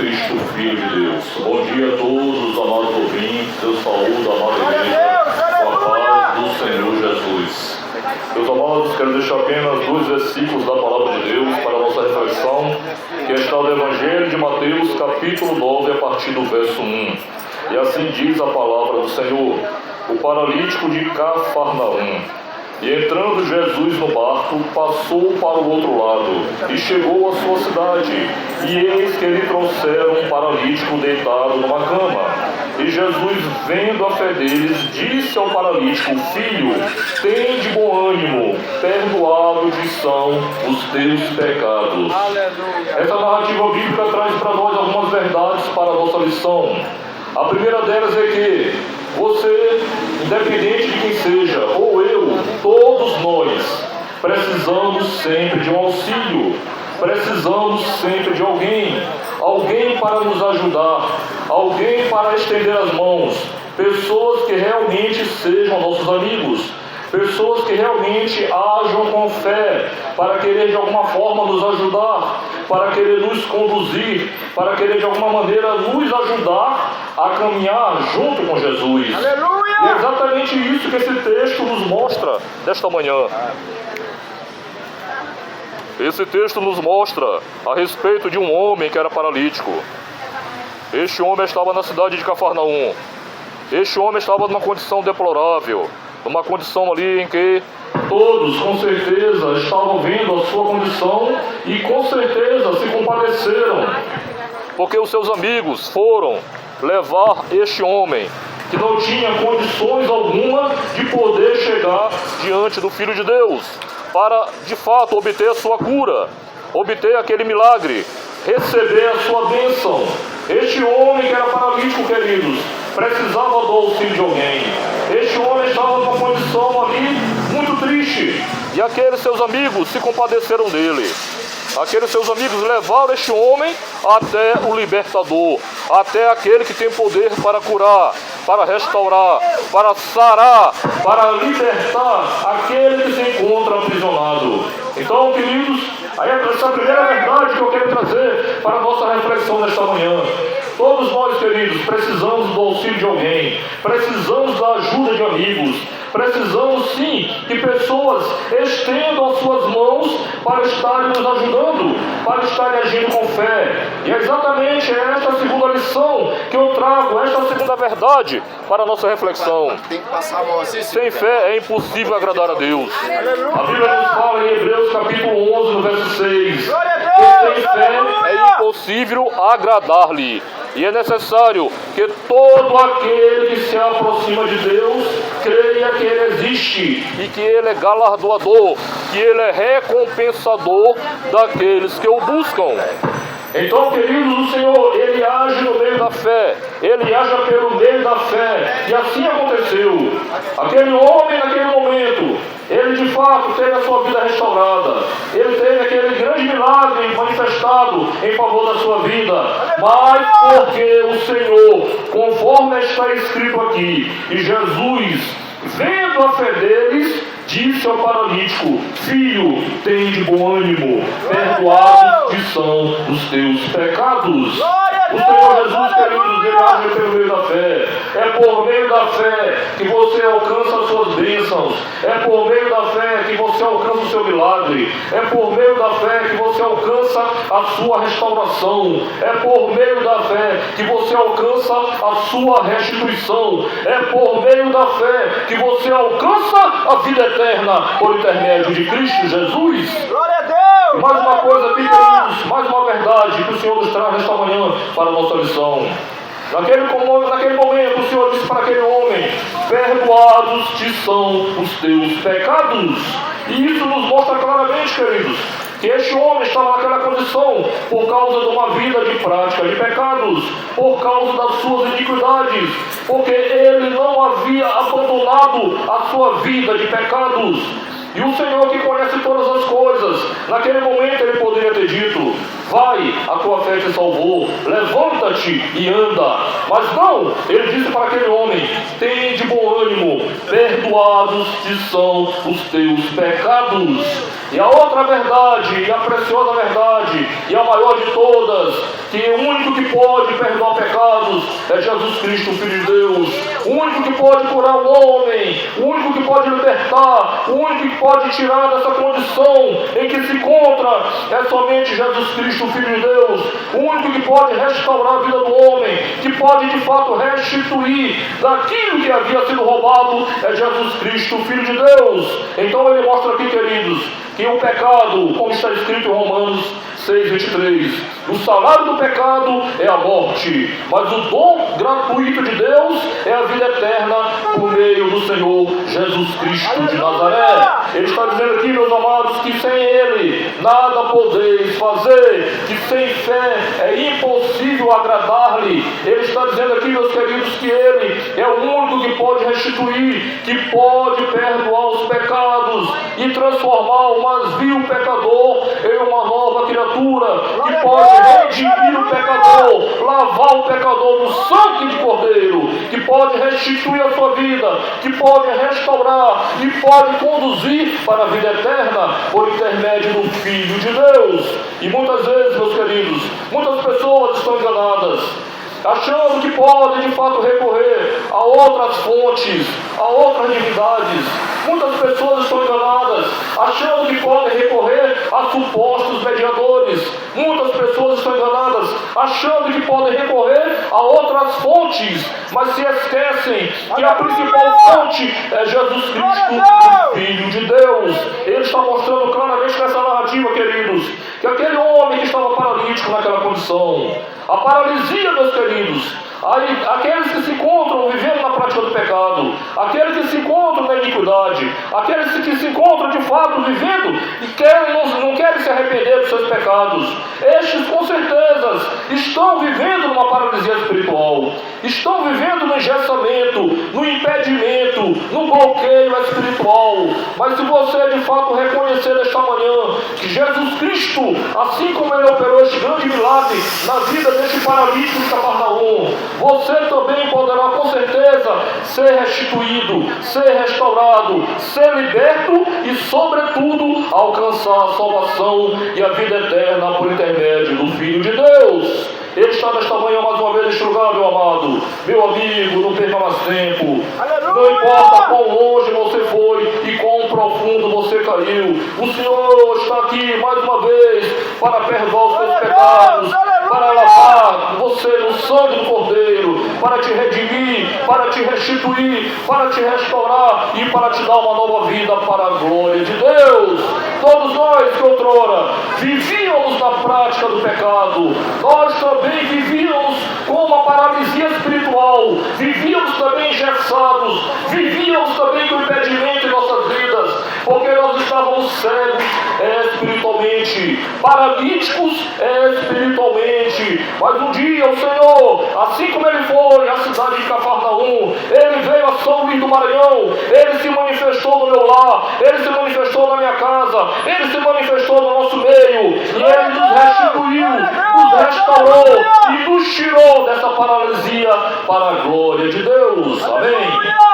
Cristo, Filho de Deus. Bom dia a todos, amados ouvintes. Eu saúdo a amada igreja com a paz do Senhor Jesus. Meus amados, quero deixar apenas 2 versículos da Palavra de Deus para a nossa reflexão, que está no Evangelho de Mateus, capítulo 9, a partir do verso 1. E assim diz a Palavra do Senhor: o paralítico de Cafarnaum. E entrando Jesus no barco, passou para o outro lado, e chegou à sua cidade. E eis que lhe trouxeram um paralítico deitado numa cama. E Jesus, vendo a fé deles, disse ao paralítico: filho, tem de bom ânimo, perdoados são os teus pecados. Essa narrativa bíblica traz para nós algumas verdades para a nossa lição. A primeira delas é que você, independente de quem seja, ou eu, todos nós, precisamos sempre de um auxílio, precisamos sempre de alguém para nos ajudar, alguém para estender as mãos, pessoas que realmente sejam nossos amigos, pessoas que realmente ajam com fé, para querer de alguma forma nos ajudar, para querer nos conduzir, para querer de alguma maneira nos ajudar a caminhar junto com Jesus. Aleluia! E é exatamente isso que esse texto nos mostra nesta manhã. Esse texto nos mostra a respeito de um homem que era paralítico. Este homem estava na cidade de Cafarnaum. Este homem estava numa condição deplorável, numa condição ali em que todos, com certeza, estavam vendo a sua condição e, com certeza, se compadeceram, porque os seus amigos foram levar este homem, que não tinha condições alguma de poder chegar diante do Filho de Deus, para, de fato, obter a sua cura, obter aquele milagre, receber a sua bênção. Este homem que era paralítico, queridos, precisava do auxílio de alguém. Este homem estava numa condição ali muito triste, e aqueles seus amigos se compadeceram dele. Aqueles seus amigos levaram este homem até o libertador, até aquele que tem poder para curar, para restaurar, para sarar, para libertar aquele que se encontra aprisionado. Então, queridos, aí essa é a primeira verdade que eu quero trazer para a nossa reflexão nesta manhã. Todos nós, queridos, precisamos do auxílio de alguém, precisamos da ajuda de amigos, precisamos sim que pessoas estendam as suas mãos para estarem nos ajudando, para estarem agindo com fé. E é exatamente esta segunda lição que eu trago, esta segunda verdade para a nossa reflexão. Sem fé é impossível agradar a Deus. A Bíblia nos fala em Hebreus capítulo 11, no verso 6, que sem fé é impossível agradar-lhe. E é necessário que todo aquele que se aproxima de Deus creia que Ele existe e que Ele é galardoador, que Ele é recompensador daqueles que o buscam. Então, queridos, o Senhor, Ele age no meio da fé, Ele age pelo meio da fé, e assim aconteceu. Aquele homem, naquele momento, ele de fato teve a sua vida restaurada, ele teve aquele grande milagre manifestado em favor da sua vida, mas porque o Senhor, conforme está escrito aqui, e Jesus, vendo a fé deles, disse ao paralítico: filho, tem de bom ânimo, perdoados que são os teus pecados. O Senhor Jesus, queridos, Ele age pelo meio da fé. É por meio da fé que você alcança as suas bênçãos. É por meio da fé que você alcança o seu milagre. É por meio da fé que você alcança a sua restauração. É por meio da fé que você alcança a sua restituição. É por meio da fé que você alcança a vida eterna por intermédio de Cristo Jesus. Glória a Deus! Mais uma coisa aqui, queridos, mais uma verdade que o Senhor nos traz nesta manhã para a nossa lição. Naquele momento, o Senhor disse para aquele homem: perdoados te são os teus pecados. E isso nos mostra claramente, queridos, que este homem estava naquela condição por causa de uma vida de prática de pecados, por causa das suas iniquidades, porque ele não havia abandonado a sua vida de pecados. E o Senhor, que conhece todas as coisas, naquele momento Ele poderia ter dito: vai, a tua fé te salvou, levanta-te e anda. Mas não, Ele disse para aquele homem: tem de bom ânimo, perdoados te são os teus pecados. E a outra verdade, e a preciosa verdade, e a maior de todas, que o único que pode perdoar pecados é Jesus Cristo, Filho de Deus. O único que pode curar o homem, o único que pode libertar, o único que pode tirar dessa condição em que se encontra é somente Jesus Cristo, Filho de Deus. O único que pode restaurar a vida do homem, que pode de fato restituir daquilo que havia sido roubado, é Jesus Cristo, Filho de Deus. Então ele mostra aqui, queridos, que o pecado, como está escrito em Romanos 6:23, o salário do pecado é a morte, mas o dom gratuito de Deus é a vida eterna por meio do Senhor Jesus Cristo de Nazaré. Ele está dizendo aqui, meus amados, que sem Ele nada podeis fazer, que sem fé é impossível agradar-lhe. Ele está dizendo aqui, meus queridos, que Ele é o único que pode restituir, que pode perdoar os pecados e transformar o mais vil pecador em uma nova criatura, que pode redimir o pecador, lavar o pecador no sangue de Cordeiro, que pode restituir a sua vida, que pode restaurar e pode conduzir para a vida eterna por intermédio do Filho de Deus. E muitas vezes, meus queridos, muitas pessoas estão enganadas, achando que podem de fato recorrer a outras fontes, a outras divindades. Muitas pessoas estão enganadas, achando que podem recorrer a supostos mediadores. Muitas pessoas estão enganadas, achando que podem recorrer a outras fontes, mas se esquecem que a principal fonte é Jesus Cristo, o Filho de Deus. Ele está mostrando claramente nessa narrativa, queridos, que aquele homem que estava paralítico naquela condição, a paralisia, meus queridos, aqueles que se encontram vivendo na prática do pecado, aqueles que se encontram na iniquidade, aqueles que se encontram de fato vivendo e não querem se arrepender dos seus pecados, estes com certeza estão vivendo numa paralisia espiritual, estão vivendo no engessamento, no impedimento, no bloqueio espiritual. Mas se você de fato reconhecer nesta manhã que Jesus Cristo, assim como Ele operou este grande milagre na vida deste paralítico de Cafarnaum, você também poderá com certeza ser restituído, ser restaurado, ser liberto e sobretudo alcançar a salvação e a vida eterna por intermédio do Filho de Deus. Ele está nesta manhã mais uma vez neste lugar, meu amado, meu amigo, não perca mais tempo. Aleluia! Não importa quão longe você foi e quão profundo você caiu, o Senhor está aqui mais uma vez para perdoar os seus pecados, para lavar você no sangue do Cordeiro, para te redimir, para te restituir, para te restaurar e para te dar uma nova vida para a glória de Deus. Todos nós que outrora vivíamos na prática do pecado, nós também vivíamos com uma paralisia espiritual, vivíamos também engessados, vivíamos também com impedimento em nossas vidas, porque nós estávamos cegos espiritualmente, paralíticos espiritualmente. Mas um dia o Senhor, assim como Ele foi à cidade de Cafarnaum, Ele veio a São Luís do Maranhão, Ele se manifestou no meu lar, Ele se manifestou na minha casa, Ele se manifestou no nosso meio, e Ele nos restituiu, nos restaurou e nos tirou dessa paralisia para a glória de Deus. Amém.